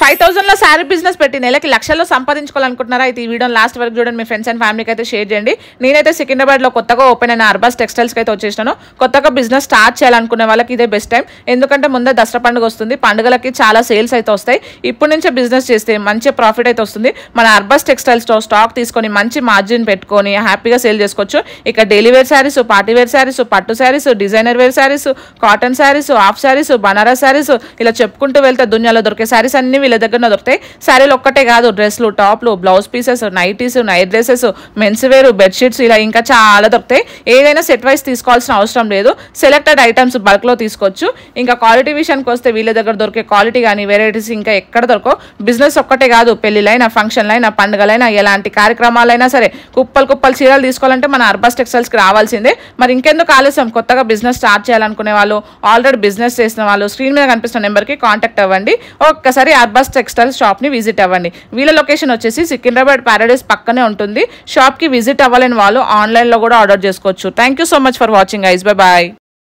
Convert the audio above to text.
5000లో sari business పెట్టి నెలకి లక్షల్లో సంపాదించుకోవాలనుకుంటున్నారా? అయితే ఈ వీడియోని లాస్ట్ వరకు చూడండి. మీ ఫ్రెండ్స్ అండ్ ఫ్యామిలీకి అయితే షేర్ చేయండి. నేనైతే సికింద్రాబాద్లో కొత్తగా ఓపెన్ అయిన అర్బాస్ టెక్స్టైల్స్కి అయితే వచ్చేసాను. కొత్తగా బిజినెస్ స్టార్ట్ చేయాలనుకునే వాళ్ళకి ఇదే బెస్ట్ టైం. ఎందుకంటే ముందే దసరా పండుగ వస్తుంది. పండుగలకి చాలా సేల్స్ అయితే వస్తాయి. ఇప్పటి నుంచే బిజినెస్ చేస్తే మంచి ప్రాఫిట్ అయితే వస్తుంది. మన అర్బాస్ టెక్స్టైల్స్లో స్టాక్ తీసుకొని మంచి మార్జిన్ పెట్టుకొని హ్యాపీగా సేల్ చేసుకోవచ్చు. ఇక daily wear saris, party wear saris, పట్టు saris, designer wear saris, cotton saris, half saris, Banaras saris, ఇలా చెప్పుకుంటూ వెళ్తే దునియాలో దొరికే శారీస్ అన్ని వీళ్ళ దగ్గర దొరుకుతాయి. శారీలు ఒక్కటే కాదు, డ్రెస్లు, టాప్లు, blouse pieces, nighties, night dresses, men's wear, bedsheets, ఇలా ఇంకా చాలా దొరుకుతాయి. ఏదైనా సెట్ వైస్ తీసుకోవాల్సిన అవసరం లేదు. సెలెక్టెడ్ ఐటమ్స్ బల్క్ లో తీసుకోవచ్చు. ఇంకా క్వాలిటీ విషయానికి వస్తే వీళ్ళ దగ్గర దొరికే క్వాలిటీ కానీ వెరైటీస్ ఇంకా ఎక్కడ దొరకవు. బిజినెస్ ఒక్కటే కాదు, పెళ్లిలైనా, ఫంక్షన్లైనా, పండుగలైనా, ఎలాంటి కార్యక్రమాలైనా సరే కుప్పలు కుప్పలు చీరలు తీసుకోవాలంటే మన అర్బాస్ టెక్స్టైల్స్ కి రావాల్సిందే. మరి ఇంకెందుకు ఆలస్యం? కొత్తగా బిజినెస్ స్టార్ట్ చేయాలనుకునే వాళ్ళు, ఆల్రెడీ బిజినెస్ చేసిన వాళ్ళు స్క్రీన్ మీద కనిపిస్తున్న నెంబర్కి కాంటాక్ట్ అవ్వండి. ఒక్కసారి అర్బాస్ టెక్స్టైల్ షాప్ ని విజిట్ అవ్వండి. వీళ్ళ లొకేషన్ వచ్చేసి సికింద్రాబాద్ ప్యారడైస్ పక్కనే ఉంటుంది. షాప్ కి విజిట్ అవ్వాలని వాళ్ళు ఆన్లైన్ లో కూడా ఆర్డర్ చేసుకోవచ్చు. Thank you so much for watching guys. Bye bye.